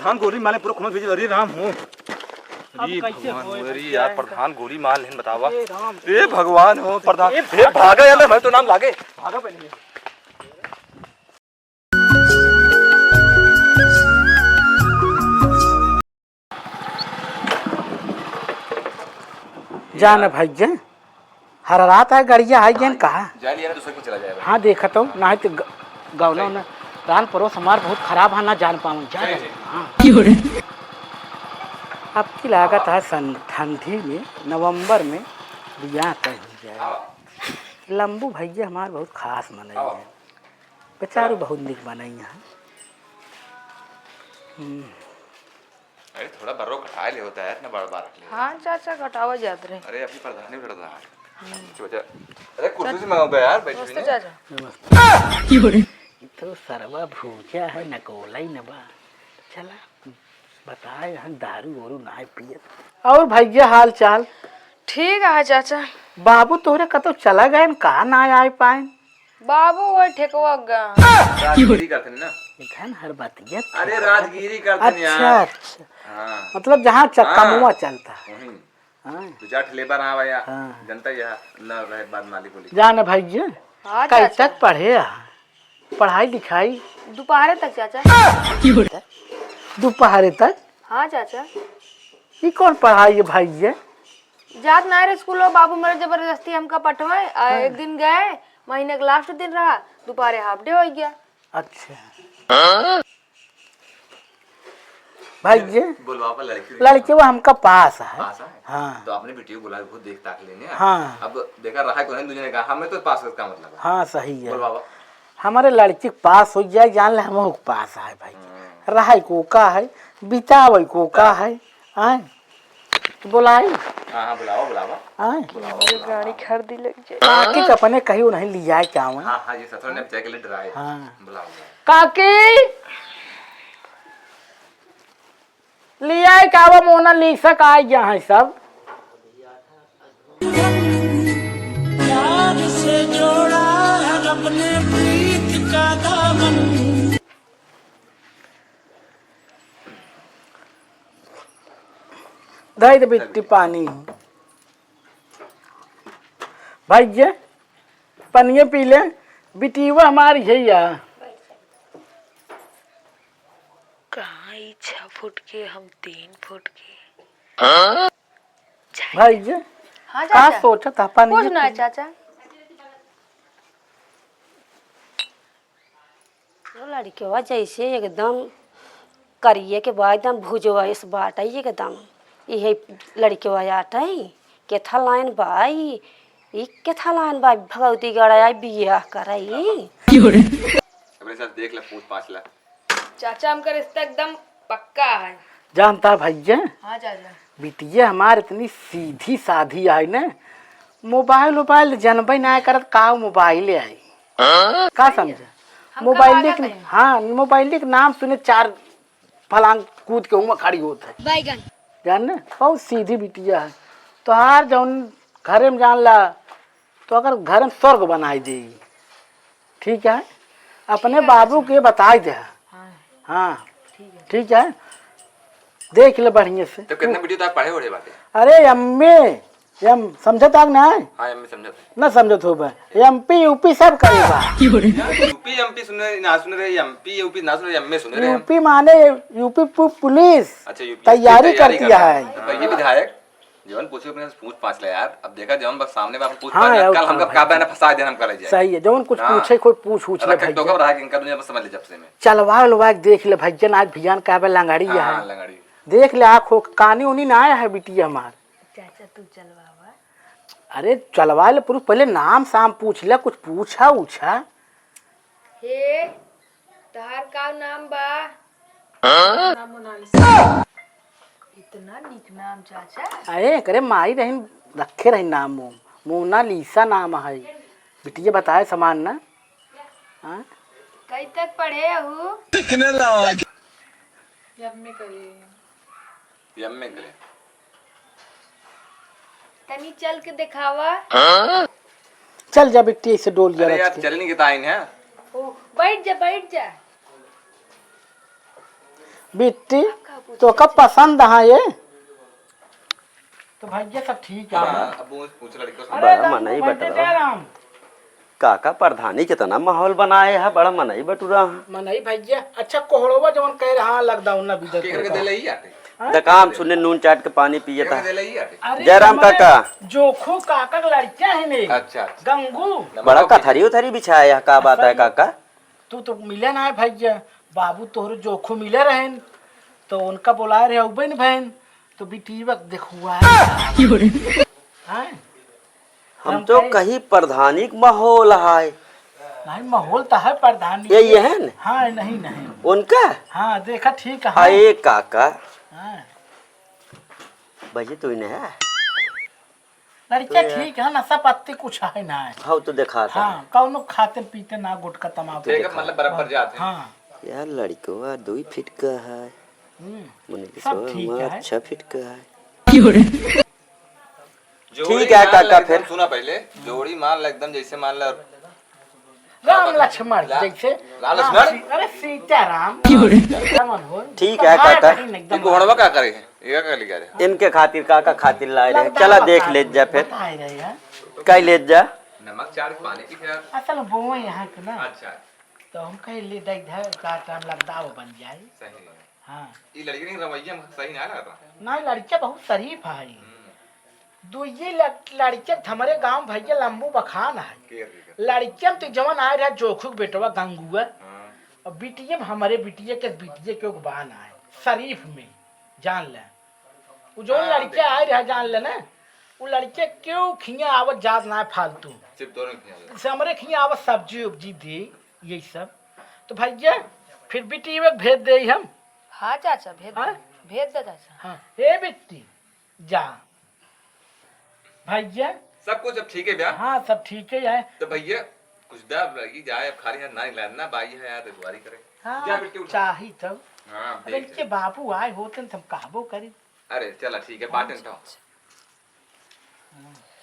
प्रधान गोली माले पूरा खुमा भेज। अरे राम हो, अरे भगवान, अरे यार प्रधान गोली मार लेन बतावा। ए भगवान हो प्रधान, ए भागा यार, मैं तो नाम लागे भागा पहले। जाना भाई जान हर रात है गाड़िया आई जान कहा जा लिया ना, दूसरे को चला जाएगा। हाँ देखा तो ना है तो गौना ना रान परोस हमार बहुत खराब है ना जान पाऊँ जा हाँ। अब की लागत है ठंडी में नवंबर में बियाह तय हो जाएगा। लंबू भैया हमार बहुत खास मनई है, बेचारू बहुत निक मनई है। अरे थोड़ा बर्रो घटा ले होता है ना, बार बार रख ले। हाँ चाचा घटावा जात रहे। अरे अपनी प्रधानी भी लड़ता है। अरे कुर्सी से मंगाओ यार, बैठ नमस्ते चाचा। तो सरवा भूजा है नकोला ही नबा। चला बताए हम दारू वारू ना पिए। और भैया हाल चाल ठीक है चाचा। बाबू तोरे कतो चला गए कहा ना आए पाए। बाबू वो ठेकवा गा राजगिरी करते ना इधर हर बात ये। अरे राजगिरी करते हैं अच्छा यार। अच्छा हाँ मतलब जहाँ चक्का मुआ चलता है। हाँ तो जा ठेलेबर आ भैया। हाँ। जनता यह ना रहे बाद मालिक बोली। जाना भैया हाँ कल चाचा। तक पढ़े पढ़ाई लिखाई दोपहर तक चाचा। दोपहर तक। हाँ चाचा। ये कौन पढ़ाई है भैया। जात ना रे स्कूल बाबू मेरे जबरदस्ती हमका पटवाए। एक दिन गए, महीने का लास्ट दिन रहा, दोपहर हाफ डे हो गया। अच्छा भैया बुलवा लड़की लड़के वो हमका पास है। पास है। हाँ तो आपने बेटी को बुला खुद देख ताक लेने। हाँ अब देखा रहा कौन दूसरे ने कहा हमें तो पास का मतलब है। हाँ सही है। बुलवा हमारे लड़की पास हो जाए जान ले हम पास है भाई। रहा को का है बितावे को का है आए बुलाई। हाँ हाँ बुलावा बुलावा। आए गाड़ी खरीदी लग जाए। काकी के अपने कहीं नहीं लिया क्या हुआ। हाँ हाँ ये ससुर ने बच्चे के लिए डराए। हाँ बुलाओ काकी लिया क्या वो मोनालिसा का आई यहाँ सब। दही दे बिट्टी पानी भैया पनिया पी ले बिटिवा हमारी है यार। कहाँ 6 फुट के हम 3 फुट के। भैया हाँ कहा चाचा। सोचा था कुछ पनिया ना चाचा। लड़के जैसे एकदम करिए के बाद एकदम भुजवा इस बाट आई एकदम ये लड़के आटा के था लाइन बाई ये के था लाइन बाई भगवती गड़ा बियाह कराई। अपने साथ देख ले पूछ पाछ ले। चाचा हमका रिश्ता एकदम पक्का है। जानता भैया हाँ चाचा। बिटिया हमारे इतनी सीधी साधी आई ना। मोबाइल जनबे ना करत का मोबाइल आई का समझा। मोबाइल के हाँ मोबाइल के नाम सुने 4 फलांग कूद के उमा खड़ी होता है जान ना। बहुत सीधी बिटिया है तो हार जौन घरे में जान ला तो अगर घर में स्वर्ग बनाई दे। ठीक है अपने बाबू के बताई दे। हाँ ठीक है देख ले बढ़िया से। तो कितने वीडियो तक पढ़े होड़े बातें। अरे अम्मे यम समझत आग ना हाँ एमपी समझत ना समझत हो एमपी यूपी सब करेगा। यूपी एमपी सुन रहे ना सुन रहे एमपी यूपी ना सुन रहे एमए सुन रहे। यूपी माने यूपी पुलिस अच्छा यूपी तैयारी करती है। तो ये विधायक जीवन पूछे अपने पूछ पाछ ले यार। अब देखा जवन बस सामने बाप पूछ हाँ पाछ कल हमका का बना फंसा देना हम करे जाए। सही है जवन कुछ पूछे कोई पूछ ले भाई। तो कब रहा कि इनका दुनिया बस समझ ले जब से में चलवा लवा देख ले भैया आज भियान का लंगाड़ी है। हां लंगाड़ी देख ले आँख हो कानी उनी ना आया है बिटिया हमार। चाचा तू चलवावा। अरे चलवा ले पुरुष पहले नाम साम पूछ ले कुछ पूछा उछा। हे तहार का नाम बा। नाम मोनालिसा। इतना निक नाम चाचा। अरे करे माई रही रखे रही नाम मोनालिसा नाम है बिटिया बताए समान ना। हाँ कई तक पढ़े हो। एमए करे तनी चल के दिखावा। चल जा बिट्टी से डोल जा। अरे यार चलने की ताइन है। बैठ जा बैठ जा। बिट्टी तो कब पसंद है ये तो भैया सब ठीक है। अब वो पूछ लड़के को अरे बड़ा मनई भैया बटवा। क्या राम काका प्रधानी कितना माहौल बनाए है, बड़ा मनई बटुरा है। मनई भैया अच्छा कोहड़वा जवन कह रहा लॉकडाउन ना बिदर केकर के दे लई आटे दकाम सुने नून चाट के पानी पिए था। केकर दे लई आटे अरे जयराम हमारे काका। जोखो काका का लड़का है ने अच्छा अच्छा गंगू बड़ा कथरी उथरी बिछाया है, का बात है काका? तू तो मिले ना है भैया बाबू तोहर जोखो मिले रहन तो उनका बुलाए रहे उबन बहन तो बिटी वक्त देखुआ है हम तो कहीं प्रधानी के माहौल है। नहीं माहौल तो है प्रधान ये है न हाँ नहीं नहीं उनका। हाँ देखा ठीक है अरे काका हाँ भैया तू इन्हें है लड़का ठीक है नशा पत्ती कुछ है ना है हाँ तो देखा था। हाँ कौनो खाते पीते ना गुटका तमाकू ठीक है मतलब बराबर जाते हैं हाँ यार लड़को 2 फीट का है, मुने के सब ठीक सो है। 6 फीट का है। ठीक है काका फिर। सुना पहले जोड़ी मान ला एकदम जैसे मान ला राम लक्ष्मण जैसे राम लक्ष्मण? अरे सीताराम लक्ष्मण हो ठीक है काका। ये घोड़वा क्या करे ये क्या लिखा रे इनके खातिर काका खातिर लाए रहे, चला देख ले जा फिर बताए रहे हैं कई ले जा। नमक चार पानी की खैर असल वो यहाँ के ना अच्छा तो हम कहीं ले दे है का टाइम लगता वो बन जाए सही है हाँ ये लड़की नहीं रवैया सही ना लगा ना लड़का बहुत शरीफ है दो ये लड़के हमारे गांव भैया लंबू बखान है केर लड़के तो जवन आए रहा जोखुक बेटवा गंगुआ हां और बिटिया में हमारे बिटिया के बान आए शरीफ में जान ले वो जो लड़के आए रहा जान ले ना वो लड़के क्यों खिया आवत जात ना फालतू सिर्फ दोनों की से हमारे खिया आवत सब्जी उब्जी दे यही सब तो भैया फिर बिटी में भेज दे हम हाँ चाचा भेज हाँ? भेज दे चाचा हाँ हे बिट्टी जा भैया सब कुछ अब ठीक है भैया हाँ सब ठीक है तो भैया कुछ दर लगी जाए अब खाली ना लाना बाई है यार दुआरी करे जा बेटी हाँ उठा चाही तब हां अरे देख के बाबू आए होते न तो हम कहबो करी अरे चला ठीक है बाटन उठाओ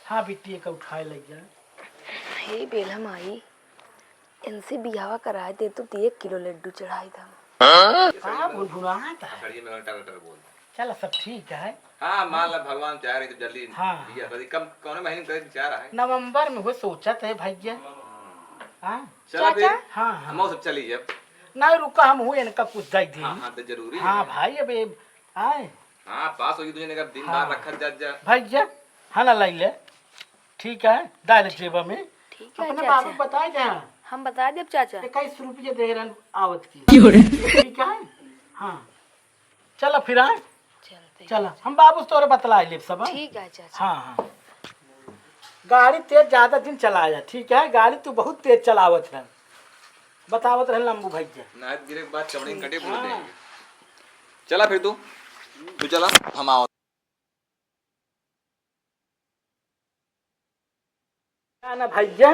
हाँ बिट्टी का उठाए लग जा हे बेला माई इनसे बियावा कराए दे तो 1 किलो लड्डू चढ़ाई था हाँ भुनभुनाता है खड़ी में टटर बोल चलो सब ठीक है हाँ मान ला भगवान चाह रहे तो जल्दी हाँ। बिया शादी कम कौन महीने करे चाह रहा है नवंबर में वो सोचा है भैया हाँ चला फिर हाँ हाँ हम सब चली अब नहीं रुका हम हुए इनका कुछ दे दी हाँ हाँ तो जरूरी हाँ है भाई अब ये आए हाँ पास होगी तुझे का दिन हाँ। बार रखा जा भैया हाँ ना लाई ले ठीक है डाल जेबा में ठीक है अपने बाबू चाचा बताए जहाँ हम बता देब चाचा 21 रुपये दे रहे आवत की ठीक है हाँ चलो फिर आए चलते चलो हम बाबू तोरे बतला ले सब हाँ? ठीक है चाचा हाँ हाँ गाड़ी तेज ज्यादा दिन चलाया ठीक है गाड़ी तू बहुत तेज चलावत है बतावत रहे लंबू भैया ना गिरे के बाद चमड़ी में कटे पूछ देंगे चला फिर तू चला हम आओ ना भैया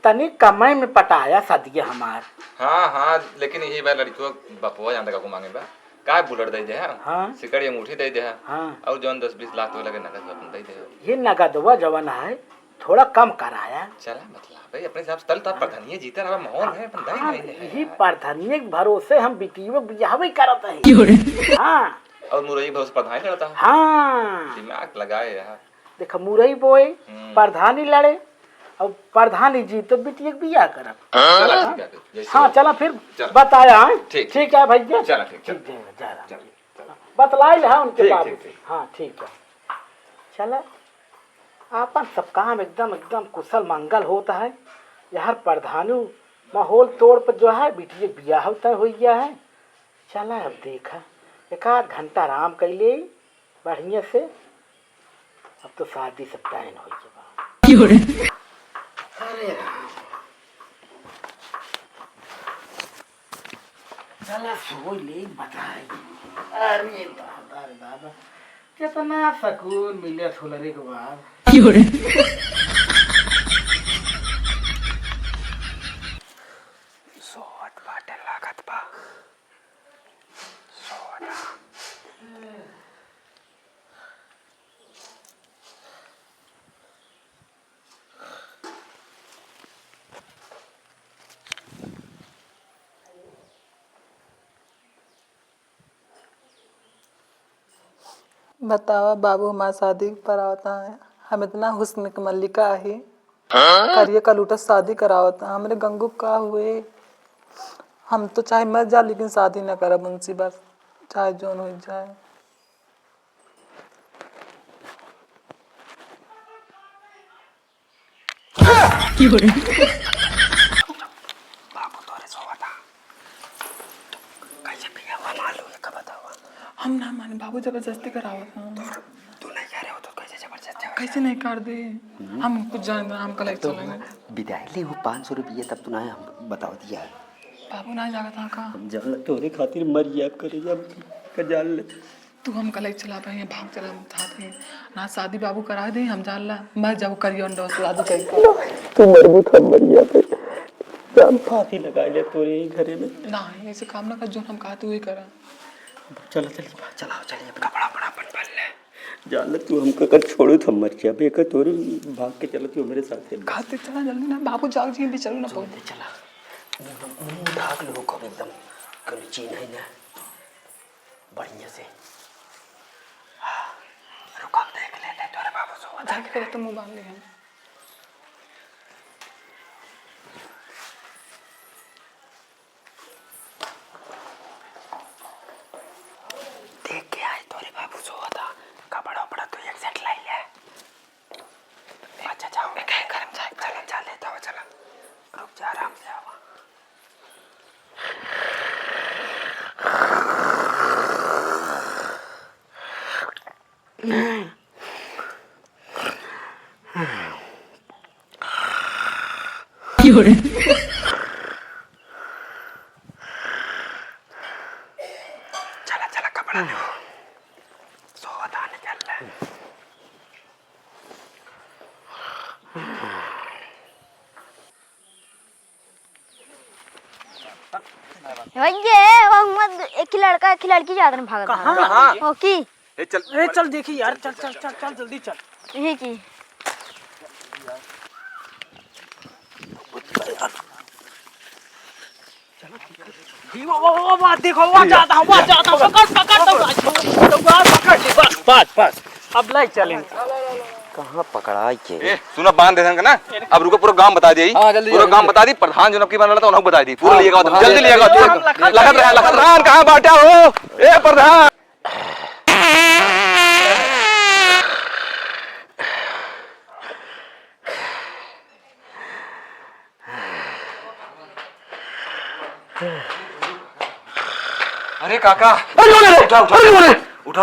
तनी कमाई में पटाया सदिया हमार हाँ हाँ लेकिन यही बार लड़की बपुआ जानता का मांगे बा का बुलेट दे दे हाँ सिकड़ी अंगूठी दे दे हाँ और जौन 10-20 लाख तो लगे नगद अपन दे दे ये नगदवा जवन है थोड़ा कम कराया चला मतलब भाई अपने हिसाब से तल तो प्रधानीय जीते रहा माहौल है अपन दही हाँ, नहीं है यही प्रधानीय के भरोसे हम बिटियो बियाह करत है हाँ और मुरई भरोसे प्रधान लड़ता है हाँ दिमाग लगाए यार देखो मुरई बोए प्रधानी लड़े और प्रधानी जी तो बिटिया के बियाह करब चला ठीक है फिर, जैसे हाँ चला फिर चल। बताया है ठीक। ठीक है भैया चला ठीक चल ठीक है जा रहा बतलाई है उनके ठीक, बाबू ठीक, से हाँ ठीक है चला आपन सब काम एकदम एकदम कुशल मंगल होता है यार प्रधानु माहौल तोड़ पर जो है बिटिया बियाह होता हो गया है चला अब देखा 1 घंटा आराम कर ले बढ़िया से अब तो शादी सब टाइम हो गया अरे राम चला सो ले बताई अरे दादा रे दादा कितना सुकून मिले थोलरे के बाद सोट बाटे लागत बा सोट बतावा बाबू हमारी शादी पर आवता है। हम इतना हुस्न के मल्लिका है करिए का लूटा शादी करावता हमरे गंगू का हुए। हम तो चाहे मर जा लेकिन शादी ना करब उनसे, बस चाहे जोन हो जाए। हम ना माने बाबू जबरदस्ती करावता। तू नहीं कह रहे हो तो कैसे जबरदस्ती? कैसे नहीं कर दे, हम कुछ जान हम कल तो चलेंगे। विदाई ले वो 500 रुपये तब तू ना हम बताओ दिया। बाबू ना जागा था का जान तोरे खातिर मर जाब करे जब का जान ले। तू हम कल चला पाएंगे, भाग चला हम चाहते हैं ना शादी बाबू करा दे। हम जान ला मर जाओ करियो अंडो शादी कर। तू मरबू तो मर जाबे। जान फांसी लगा ले तोरे ही घरे में। ना ऐसे काम ना कर जो हम कहते हुए करा। चलो चलाओ चलिए कपड़ा बड़ा पहन ले। जान ले तू हमका कर छोड़ो तो मर जाबे का तोरे भाग के चलो तू मेरे साथ है। कहते चला जल्दी ना बाबू जाग जी भी चलो ना बहुत। चला ढाक लो को एकदम कभी चीन है ना बढ़िया से। रुका देख ले तोरे बाबू सो जाके करे तो मुंह बांध ले। हम देख के आए तोरे बाबू सो था कपड़ा उपड़ा तो एक सेट लाई ले। अच्छा जाओ क्या करम जाए चला जा लेता हो चला रुक जा आराम से आवा। चला कपड़ा लो सोता निकल ले। भैया वो मत एक ही लड़का एक ही लड़की ज्यादा नहीं भागत। कहाँ? ओ की चल देखी यार, चल जल्दी चल। यही की वो देखो वहाँ जाता हूँ बस अब लाई चलें। कहाँ पकड़ा के ए सुना बांध दे ना। अब रुको पूरा गांव बता दी। पूरा गांव बता दी। प्रधान जो नबकी बना था उन्हें बता दी। पूरा लिएगा जल्दी लिएगा। लगत रहा कहाँ बाटा हो ए प्रधान। अरे काका उठा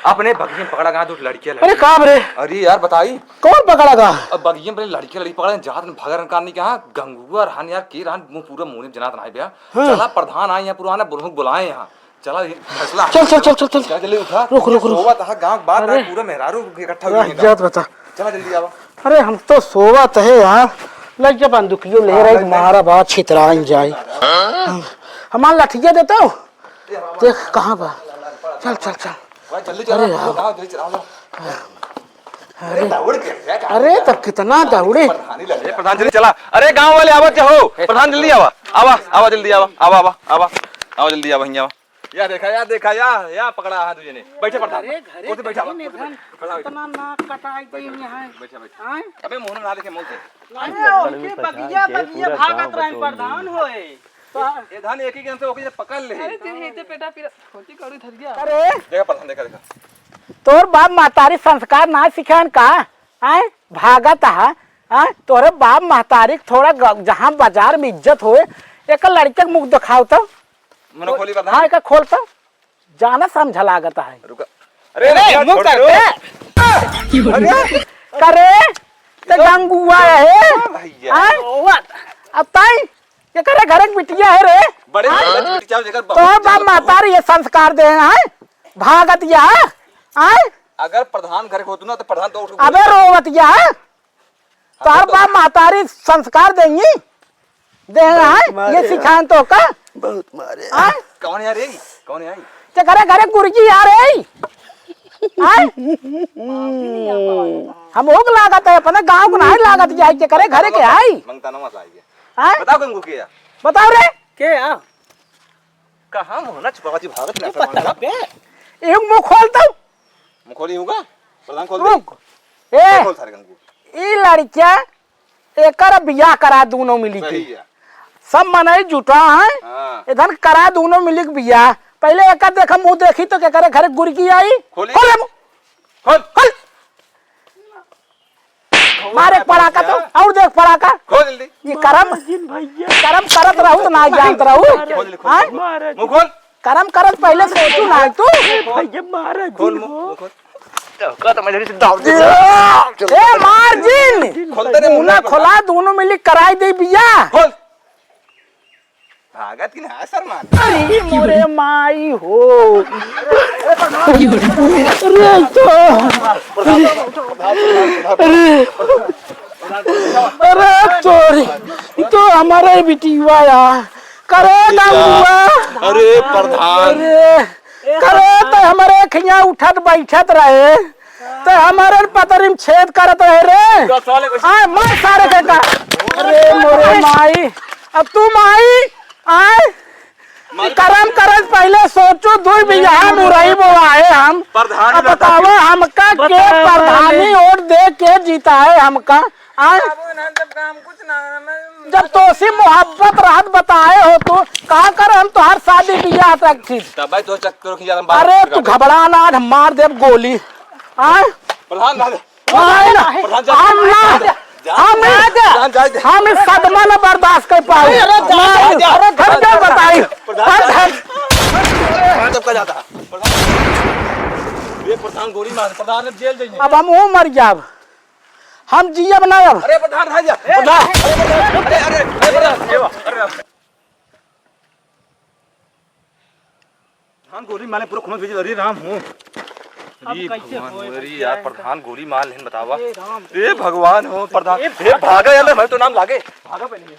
अपने बगिए में पकड़ा गया दो लड़कियां। अरे कहाँ रे? अरे यार बताई कौन पकड़ा गा? अब बगिए में लड़की पकड़ा जात में भगर करनी कहा गंगुआ रहन यार के रहन मुंह पूरा मुंह में जनात नहीं बया। चला प्रधान आए यहाँ पुराना बुरहुक बुलाए यहाँ। चला फैसला चल जल्दी उठा। रुक सोवा था गांव बात पूरा मेहरारू इकट्ठा हो गया। बता। चला जल्दी आवा। अरे हम तो सोवत है यार, लग जा बंदूकियों ले रही मारा बात छितराइन जाए। हमारा लठिया देता हूँ देख कहाँ बा। चल जल्दी चला। अरे तब कितना दौड़े। प्रधान जल्दी चला। अरे गांव वाले आवत हो। प्रधान जल्दी आवा जल्दी आवा जल्दी आवा यहाँ या देखा या पकड़ा है तुझे ने। बैठे प्रधान कोते बैठा कितना नाक कटाई दी यहाँ। बैठा अबे मोहन ना देखे मुंह से। अरे बगिया भागत रहे प्रधान होए। ये धान एक ही से ओके पकड़ ले। अरे पेटा फिर खोटी कड़ी धर गया। अरे देखा प्रधान देखा तोर बाप महतारी संस्कार ना सिखान का आए भागत है। तोरे बाप महतारी थोड़ा जहाँ बाजार में इज्जत होए एक लड़के मुख दिखाओ तो मनो खोली प्रधान। हाँ एक खोल तो जाना समझ लागत है। रुका अरे मुख करते करे तो गंगुआ है। अब ताई ये करे घर की बिटिया है रे। बड़े चाव जगह तोर बाप महतारी ये संस्कार दे हैं भागत या आए। अगर प्रधान घर को ना तो प्रधान तो अबे रोवतिया तार बाप महतारी संस्कार देंगी देना है ये सिखान तो का बहुत मारे। कौन यार कौन है ते घरे घरे गुरुजी आ रहे हम ओग लागत है अपने गांव को नहीं लागत जाए के करे घरे के आई मंगता ना मत आइए। बताओ कंगू के या बताओ रे के आ कहां होना छुपावाची भागत ना पता बे एक मुंह खोलता मुखोली होगा प्रधान खोल रुक ए खोल सारे गंगू ई लड़किया एकर बियाह करा दोनों मिली के सही है सब मनई जुटा है हाँ इधर करा दोनों मिली के बियाह पहले एक देखा मुंह देखी तो क्या करे घर गुरकी आई खोली। खोल रे मुंह, खोल खोल मारे पड़ाका तो और देख पड़ाका खोल जल्दी ये करम करम करत रहू तो ना जानत रहू खोल जल्दी हाँ? खोल मुंह खोल करम करत पहले सोचू ना तू भैया महाराज खोल मुंह खोल ए मार्जिन खोलते रे मुन्ना खोला दोनों मिली कराई दे बियाह खोल भागत की ना सर मान अरे मोरे माई हो अरे तो अरे चोरी तो हमारे बिटिया यार करेगा हुआ अरे प्रधान अरे करे तो हमारे खिया उठत बैठत रहे तो हमारे पतरिम छेद करत रहे रे आए मार सारे के का अरे मोरे माई अब तू माई आए करम करत पहले सोचो दो बियाह मुरई वो आए हम प्रधान अब बताओ हमका के प्रधानी वोट दे के जीता है हमका आए जब तो सी मोहब्बत राहत बताए हो तो कहा कर हम तो हर शादी बियाह तक थी तब भाई तो चक्कर खिंचा अरे तू घबरा ना हम मार देव गोली आए प्रधान हम इस सदमा न बर्दाश्त कर पाए बताई प्रधान गोली मार प्रधान जेल जाइए अब हम वो मर जाब हम जियब ना अब अरे प्रधान राजा अरे अरे प्रधान गोली मारने पूरा खून भेज अरे राम हूँ अरे यार प्रधान गोली मार लेन बतावा ए भगवान हो प्रधान ए भागा यार मैं तो नाम लागे भागा पहले